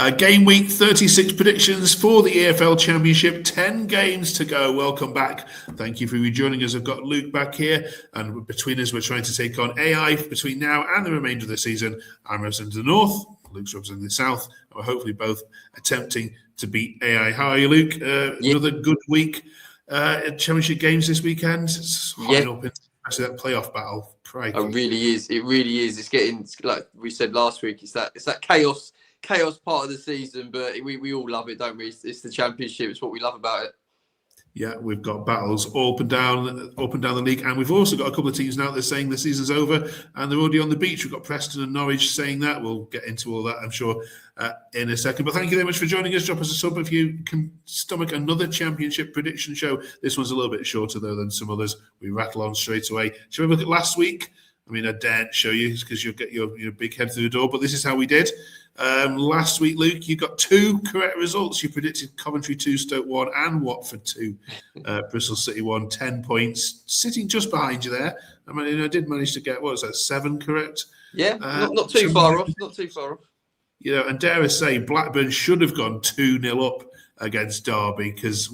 Game week 36 predictions for the EFL Championship. 10 games to go. Welcome back. Thank you for rejoining us. I've got Luke back here, and between us, we're trying to take on AI between now and the remainder of the season. I'm representing the North, Luke's representing the South, and we're hopefully both attempting to beat AI. How are you, Luke? Another good week at Championship games this weekend. It's high up in actually that playoff battle. Crikey. It really is. It really is. It's getting, like we said last week, it's that chaos part of the season, but we all love it, don't we? It's the Championship. It's what we love about it. Yeah, we've got battles up and down the league, and we've also got a couple of teams now that are saying the season's over and they're already on the beach. We've got Preston and Norwich saying that. We'll get into all that, I'm sure, in a second. But thank you very much for joining us. Drop us a sub if you can stomach another Championship prediction show. This one's a little bit shorter, though, than some others. We rattle on straight away. Shall we look at last week? I mean, I daren't show you because you'll get your big head through the door, but this is how we did. Last week, Luke, you got 2 correct results. You predicted Coventry 2, Stoke 1, and Watford 2. Bristol City 1, 10 points, sitting just behind you there. I mean, I did manage to get, 7 correct? Yeah, not too far off. Not too far off. You know, and dare I say, Blackburn should have gone 2-0 up against Derby because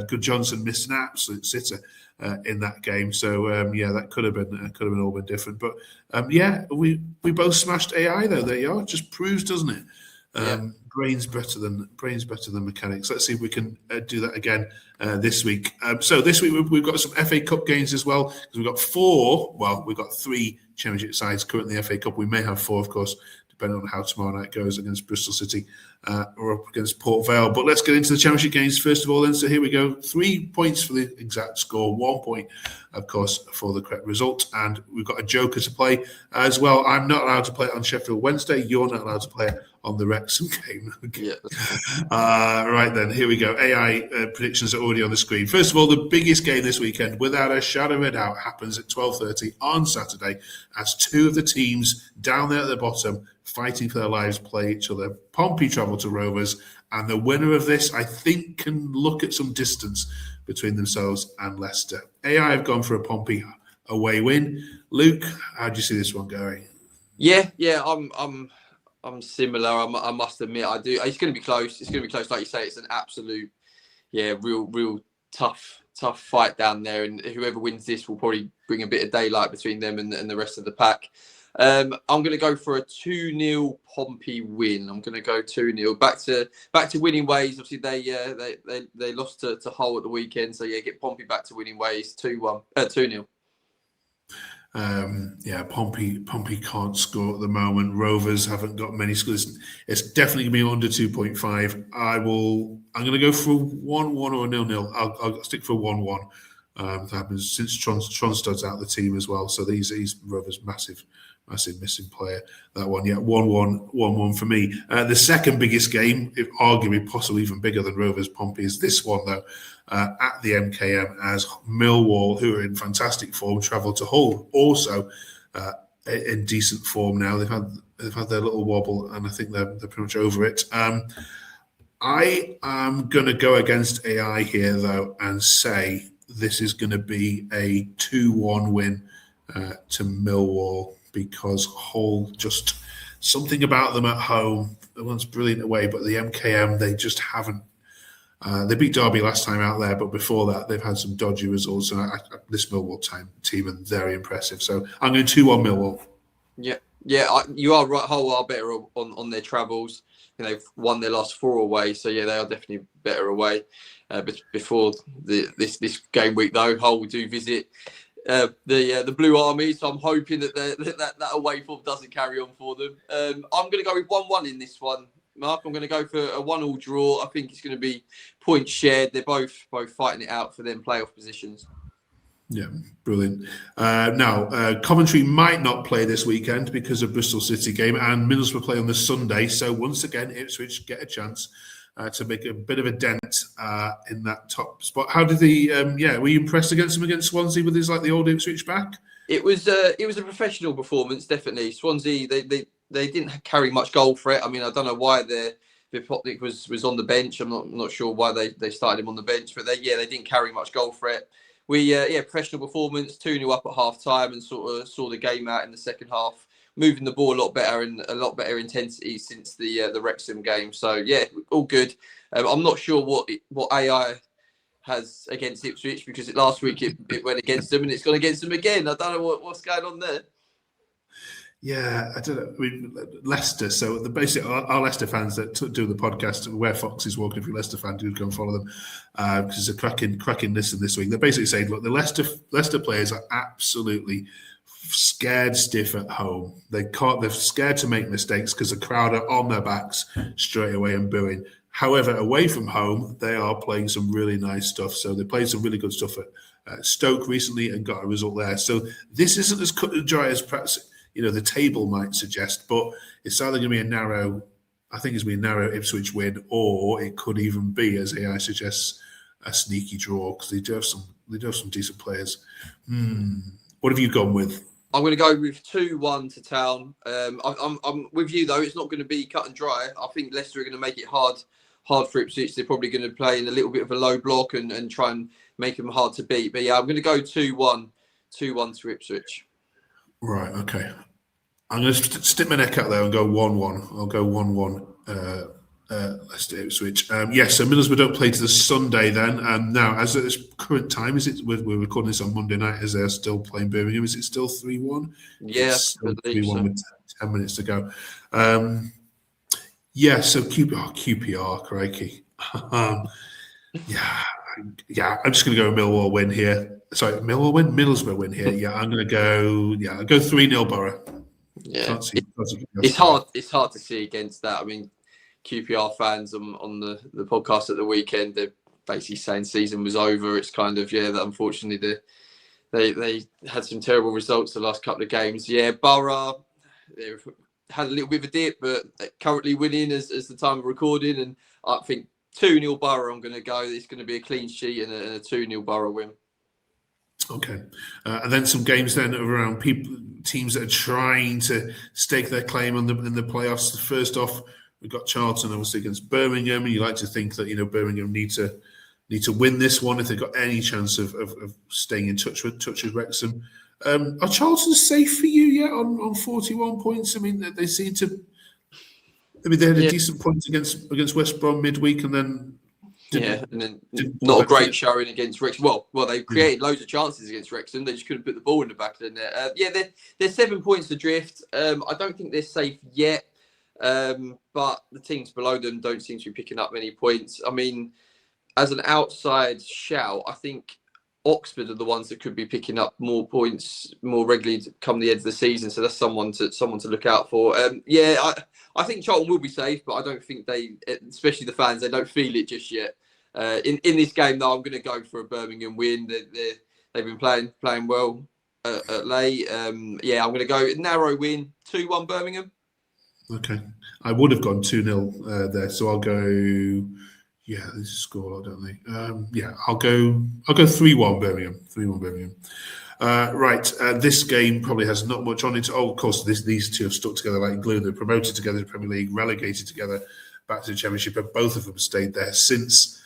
Good Johnson missed an absolute sitter in that game. So that could have been all been different. But we both smashed AI though. There you are. It just proves, doesn't it? Brains better than mechanics. Let's see if we can do that again this week. So this week we've got some FA Cup games as well because we've got 4. Well, we've got 3 Championship sides currently in the FA Cup. We may have 4, of course, depending on how tomorrow night goes against Bristol City or up against Port Vale. But let's get into the Championship games first of all then. So here we go. 3 points for the exact score, 1 point, of course, for the correct result. And we've got a joker to play as well. I'm not allowed to play it on Sheffield Wednesday. You're not allowed to play it on the Wrexham game. Right then, here we go. AI predictions are already on the screen. First of all, the biggest game this weekend, without a shadow of a doubt, happens at 12:30 on Saturday as 2 of the teams down there at the bottom fighting for their lives play each other. Pompey travel to Rovers, and the winner of this, I think, can look at some distance between themselves and Leicester. AI have gone for a Pompey away win. Luke, how do you see this one going? Yeah, I'm similar. I must admit, I do. It's going to be close. It's going to be close, like you say. It's an absolute, real tough fight down there, and whoever wins this will probably bring a bit of daylight between them and the rest of the pack. I'm going to go for a 2-0 Pompey win. I'm going to go 2-0 back to winning ways. Obviously, they lost to Hull at the weekend, so get Pompey back to winning ways. 2-0. Pompey can't score at the moment. Rovers haven't got many scores. It's definitely going to be under 2.5. I'm going to go for 1-1 or a 0-0. I'll stick for 1-1. That happens since Tronstad's out of the team as well. So he's Rovers' massive missing player. That one, 1-1 for me. The second biggest game, if arguably possibly even bigger than Rovers Pompey, is this one though, at the MKM as Millwall, who are in fantastic form, travel to Hull, also in decent form now. They've had their little wobble, and I think they're pretty much over it. I am going to go against AI here though and say this is going to be a 2-1 win to Millwall, because Hull, just something about them at home. The one's brilliant away, but the MKM, they just haven't. They beat Derby last time out there, but before that, they've had some dodgy results. And this Millwall team are very impressive. So I'm going 2-1 Millwall. Yeah, you are right. Hull are better on their travels. They've won their last 4 away, so they are definitely better away. But before this game week, though, Hull do visit the Blue Army, so I'm hoping that away form doesn't carry on for them. I'm going to go with 1-1 in this one, Mark. I'm going to go for a 1-1 draw. I think it's going to be points shared. They're both fighting it out for them playoff positions. Yeah, brilliant. Now, Coventry might not play this weekend because of Bristol City game, and Middlesbrough play on the Sunday. So once again, Ipswich get a chance to make a bit of a dent in that top spot. How did were you impressed against Swansea with the old Ipswich back? It was a professional performance, definitely. Swansea, they didn't carry much goal threat. I mean, I don't know why Vipotnik was on the bench. I'm not sure why they started him on the bench, but they didn't carry much goal threat. We professional performance, 2-0 up at half time, and sort of saw the game out in the second half moving the ball a lot better and a lot better intensity since the Wrexham game. So yeah, all good. I'm not sure what AI has against Ipswich, because last week it went against them and it's gone against them again. I don't know what's going on there. Yeah, I don't know. I mean, Leicester. So the basic our Leicester fans that do the podcast, Where Fox is Walking. If you're a Leicester fan, do go and follow them, because it's a cracking listen this week. They're basically saying, look, the Leicester players are absolutely scared stiff at home. They're scared to make mistakes because the crowd are on their backs straight away and booing. However, away from home, they are playing some really nice stuff. So they played some really good stuff at Stoke recently and got a result there. So this isn't as cut and dry as perhaps the table might suggest, but it's either going to be a narrow Ipswich win, or it could even be, as AI suggests, a sneaky draw, because they do have some decent players. What have you gone with? I'm going to go with 2-1 to Town. I'm with you though. It's not going to be cut and dry. I think Leicester are going to make it hard for Ipswich. They're probably going to play in a little bit of a low block and try and make them hard to beat. But yeah, I'm going to go 2-1 to Ipswich. Right, okay. I'm going to stick my neck out there and go 1-1. I'll go 1-1 Leicester Ipswich. So Middlesbrough don't play to the Sunday then. Now, as at this current time, we're recording this on Monday night as they're still playing Birmingham. Is it still 3-1? Yeah, it's still 3-1 so. with 10 minutes to go. So QPR, crikey. I'm just going to go Millwall win here. Sorry, Middlesbrough win here. Yeah, I'm going to go. Yeah, I'll go 3-0 Borough. Yeah, it's hard. It's hard to see against that. I mean, QPR fans on the podcast at the weekend, they're basically saying season was over. It's kind of that unfortunately they had some terrible results the last couple of games. Yeah, Borough, they've had a little bit of a dip, but currently winning as the time of recording. And I think 2-0 Borough. I'm going to go. It's going to be a clean sheet and a 2-0 Borough win. Okay, and then some games then around teams that are trying to stake their claim in the playoffs. First off, we've got Charlton obviously against Birmingham, and you like to think that Birmingham need to win this one if they've got any chance of staying in touch with Wrexham. Are Charlton safe for you yet on 41 points? I mean, they seem to. I mean, they had a decent point against West Brom midweek, and then. Not a great showing against Wrexham. Well, they created loads of chances against Wrexham. They just couldn't put the ball in the back of the net. They're 7 points adrift. I don't think they're safe yet, but the teams below them don't seem to be picking up many points. I mean, as an outside shout, I think Oxford are the ones that could be picking up more points more regularly come the end of the season. So that's someone to look out for. I think Charlton will be safe, but I don't think they, especially the fans, they don't feel it just yet. In this game, though, I'm going to go for a Birmingham win. They've been playing well at late. I'm going to go narrow win, 2-1 Birmingham. Okay, I would have gone 2-0 there, so I'll go. Yeah, this is score, don't they? I'll go 3-1 Birmingham. 3-1 Birmingham. Right, this game probably has not much on it. Oh, of course, these two have stuck together like glue. They're promoted together to the Premier League, relegated together back to the Championship, and both of them stayed there since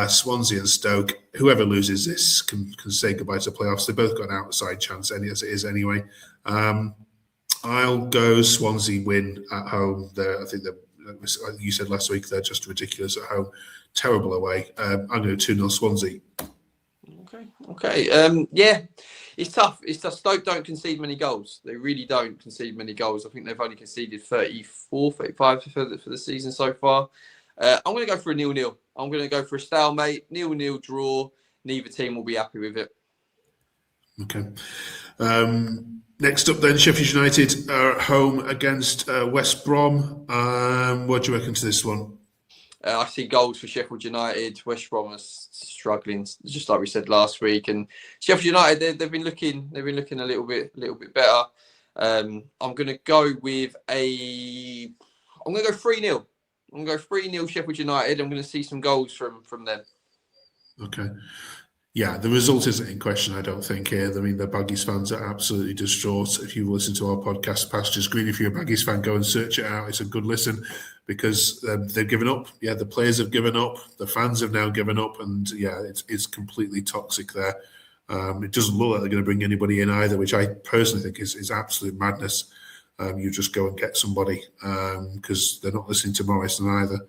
Swansea and Stoke. Whoever loses this can say goodbye to playoffs. They both got an outside chance, as it is anyway. I'll go Swansea win at home. I think you said last week they're just ridiculous at home, terrible away. I'm going to 2-0 Swansea. Okay. It's tough. Stoke don't concede many goals. They really don't concede many goals. I think they've only conceded 34, 35 for the season so far. I'm going to go for a 0-0. I'm going to go for a stalemate, 0-0 draw. Neither team will be happy with it. Okay. Next up then, Sheffield United are at home against West Brom. What do you reckon to this one? I see goals for Sheffield United. West Brom are struggling, just like we said last week. And Sheffield United, they've been looking a little bit better. I'm going to go with I'm going to go 3-0. I'm going to go 3-0 Sheffield United. I'm going to see some goals from them. Okay. Yeah, the result isn't in question, I don't think, here. I mean, the Baggies fans are absolutely distraught. If you listen to our podcast, Pastures Green, if you're a Baggies fan, go and search it out. It's a good listen because they've given up. Yeah, the players have given up. The fans have now given up. And, yeah, it's completely toxic there. It doesn't look like they're going to bring anybody in either, which I personally think is absolute madness. you just go and get somebody because they're not listening to Morrison either.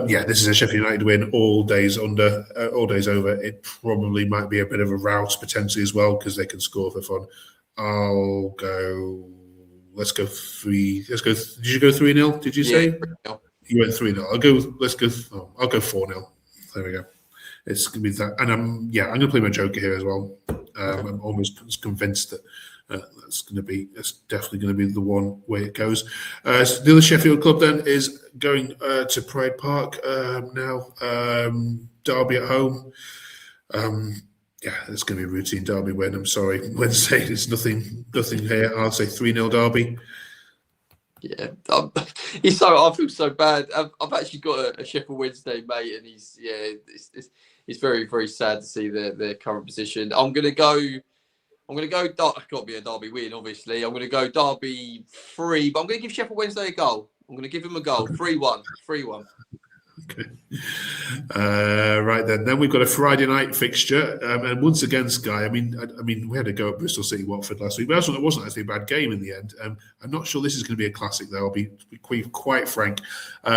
This is a Sheffield United win. All days over. It probably might be a bit of a rout potentially as well because they can score for fun. I'll go. Let's go 3. Let's go. Did you go 3-0? Did you say? 3-0. You went 3-0. I'll go. Let's go. I'll go 4-0. There we go. It's gonna be that, and I'm gonna play my joker here as well. I'm almost convinced that that's definitely gonna be the one way it goes. So the other Sheffield club then is going to Pride Park now. Derby at home. It's going to be a routine Derby win. I'm sorry. Wednesday, there's nothing here. I'll say 3-0 Derby. Yeah, I feel so bad. I've actually got a Sheffield Wednesday mate, and it's very, very sad to see their current position. I'm gonna go. It's got to be a Derby win, obviously. I'm gonna go Derby 3, but I'm gonna give Sheffield Wednesday a goal. I'm gonna give him a goal. 3-1. 3-1. Okay. Right then. Then we've got a Friday night fixture, and once again, Sky. I mean, we had to go at Bristol City Watford last week, but it wasn't actually a bad game in the end. I'm not sure this is going to be a classic, though. I'll be quite frank.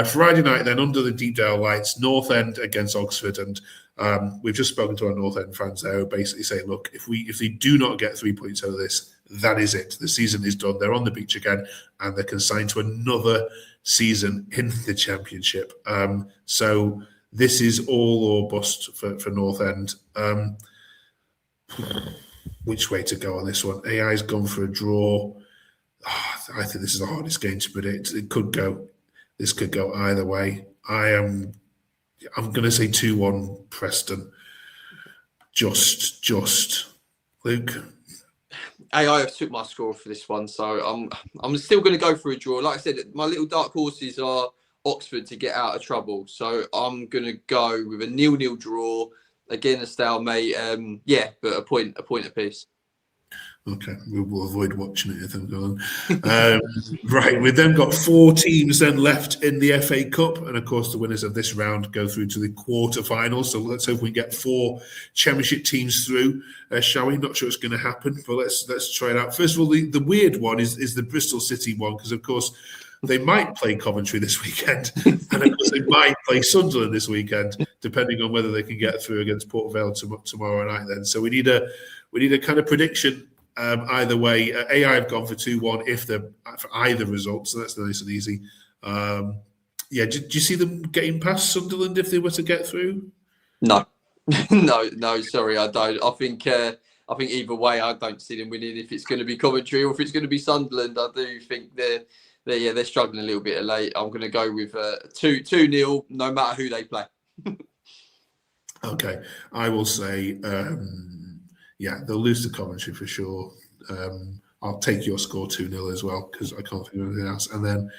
Friday night, then under the Deepdale lights, North End against Oxford, and we've just spoken to our North End fans there, who basically say, look, if they do not get 3 points out of this, that is it. The season is done. They're on the beach again, and they're consigned to another season in the Championship. So this is all or bust for North End. Which way to go on this one? AI's gone for a draw. I think this is the hardest game to predict. This could go either way. I'm going to say 2-1 Preston. Just Luke. AI have took my score for this one, so I'm still going to go for a draw. Like I said, my little dark horses are Oxford to get out of trouble, so I'm going to go with a 0-0 draw. Again, a stalemate. But a point apiece. Okay, we'll avoid watching it if I'm going. Right, we've then got 4 teams then left in the FA Cup, and of course the winners of this round go through to the quarterfinals. So let's hope we get 4 Championship teams through, shall we? Not sure it's going to happen, but let's try it out. First of all, the weird one is the Bristol City one, because of course they might play Coventry this weekend, and of course they might play Sunderland this weekend, depending on whether they can get through against Port Vale tomorrow night. Then, so we need a kind of prediction. Either way, AI have gone for 2-1 if they're for either result, so that's nice and easy. Do you see them getting past Sunderland if they were to get through? No, no, sorry, I don't. I think either way, I don't see them winning. If it's going to be Coventry or if it's going to be Sunderland, I do think they're struggling a little bit late. I'm going to go with 2-0, no matter who they play. Okay, I will say. They'll lose to Coventry for sure. I'll take your score 2-0 as well because I can't think of anything else. And then,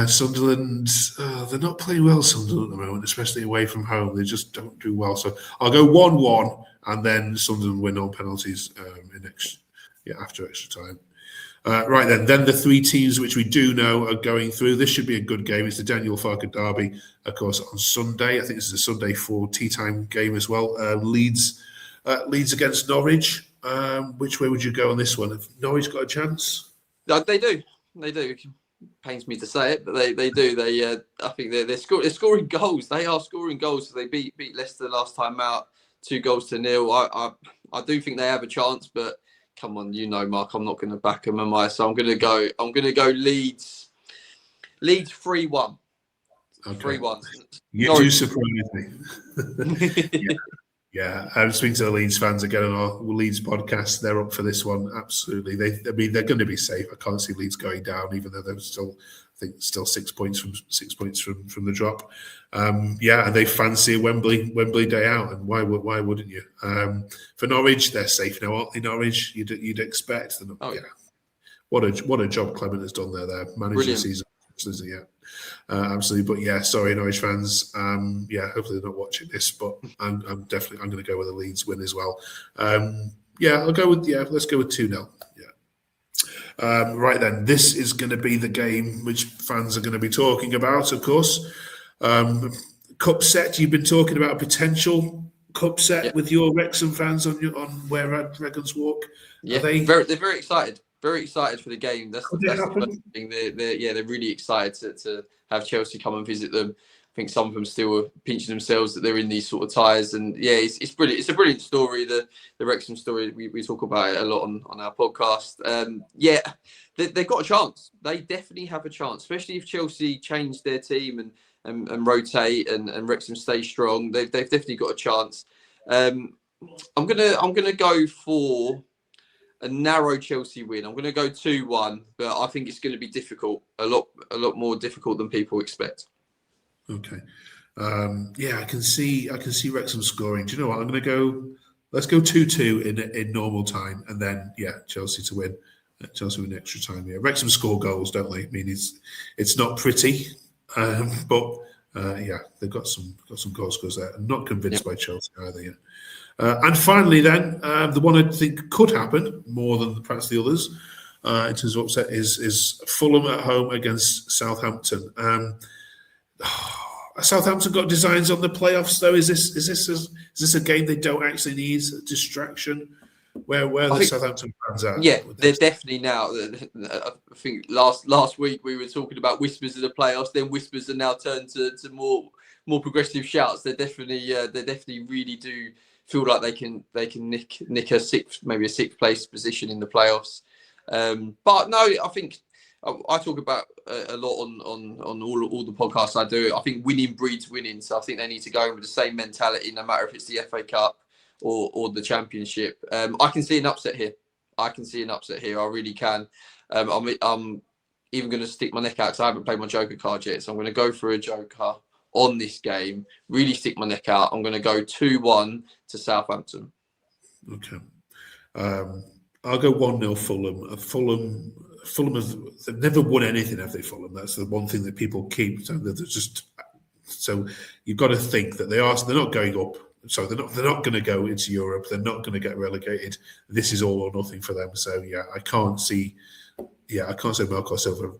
Sunderland, they're not playing well, Sunderland, at the moment, especially away from home. They just don't do well. So I'll go 1-1 and then Sunderland win on penalties after extra time. Right then the 3 teams which we do know are going through. This should be a good game. It's the Daniel Farke derby, of course, on Sunday. I think this is a Sunday 4 tea time game as well. Leeds against Norwich. Which way would you go on this one? Have Norwich got a chance? They do. It pains me to say it, but they do. I think they're scoring goals. They are scoring goals. So they beat Leicester last time out 2-0. I do think they have a chance, but come on, Mark, I'm not going to back them, am I? So I'm going to go Leeds. Leeds 3-1. Okay. 3-1. You do surprise me. Yeah, I'm speaking to the Leeds fans again on our Leeds podcast. They're up for this one, absolutely. They're going to be safe. I can't see Leeds going down, even though they're still 6 points from the drop. And they fancy a Wembley day out, and why wouldn't you? For Norwich, they're safe now, aren't they? Norwich, you'd expect. What a job Clement has done there, managing the season. Absolutely, but sorry, Norwich fans. Hopefully they're not watching this, but I'm going to go with a Leeds win as well. I'll go with let's go with 2-0. Right then, this is going to be the game which fans are going to be talking about, of course. Cup set. You've been talking about a potential cup set with your Wrexham fans on where Dragons Walk. Yeah, they're very excited. Very excited for the game. That's the first thing. They're really excited to have Chelsea come and visit them. I think some of them still are pinching themselves that they're in these sort of ties. And yeah, it's brilliant. It's a brilliant story. The Wrexham story. We talk about it a lot on our podcast. They've got a chance. They definitely have a chance, especially if Chelsea change their team and rotate and Wrexham stay strong. They've definitely got a chance. I'm gonna go for a narrow Chelsea win. I'm going to go 2-1, but I think it's going to be difficult, a lot more difficult than people expect. Okay, I can see Wrexham scoring. Do you know what? I'm going to go. Let's go 2-2 in normal time, and then Chelsea to win. Chelsea win extra time. Yeah, Wrexham score goals, don't they? I mean, it's not pretty, but they've got some goal scores there. I'm not convinced by Chelsea either. Yeah. And finally, then, the one I think could happen more than perhaps the others in terms of upset is Fulham at home against Southampton. Southampton got designs on the playoffs, though. Is this a game they don't actually need? A distraction? Where the Southampton fans at? Yeah, they're definitely now. I think last week we were talking about whispers of the playoffs. Then whispers are now turned to more progressive shouts. They definitely really do feel like they can nick a sixth place position in the playoffs. But no, I think I talk about a lot on all the podcasts I do. I think winning breeds winning, so I think they need to go in with the same mentality, no matter if it's the FA Cup or the Championship. I can see an upset here. I really can. I'm even going to stick my neck out because I haven't played my Joker card yet, so I'm going to go for a Joker on this game, really stick my neck out. I'm going to go 2-1 to Southampton. Okay. I'll go 1-0 Fulham. Fulham they've never won anything, have they, Fulham? That's the one thing that people keep. So you've got to think that they're not going up. So they're not going to go into Europe. They're not going to get relegated. This is all or nothing for them. So I can't see Marco Silva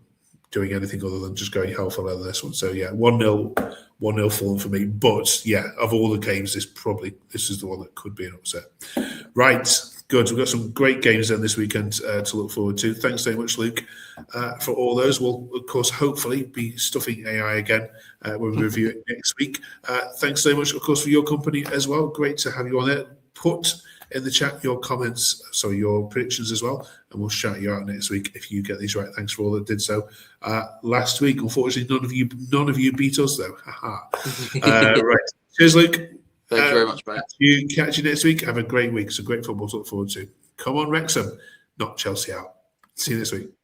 doing anything other than just going hell for leather this one. So 1-0 Fulham for me. But of all the games, this is the one that could be an upset. Right, good. We've got some great games then this weekend to look forward to. Thanks very much, Luke, for all those. We'll of course hopefully be stuffing AI again when we review it next week. Thanks so much, of course, for your company as well. Great to have you on there. Put in the chat your predictions as well, and we'll shout you out next week if you get these right. Thanks for all that did so last week. Unfortunately, none of you beat us though. Right. Cheers, Luke. Thanks very much, mate. Catch you next week. Have a great week. Some great football to look forward to. Come on, Wrexham. Knock Chelsea out. See you next week.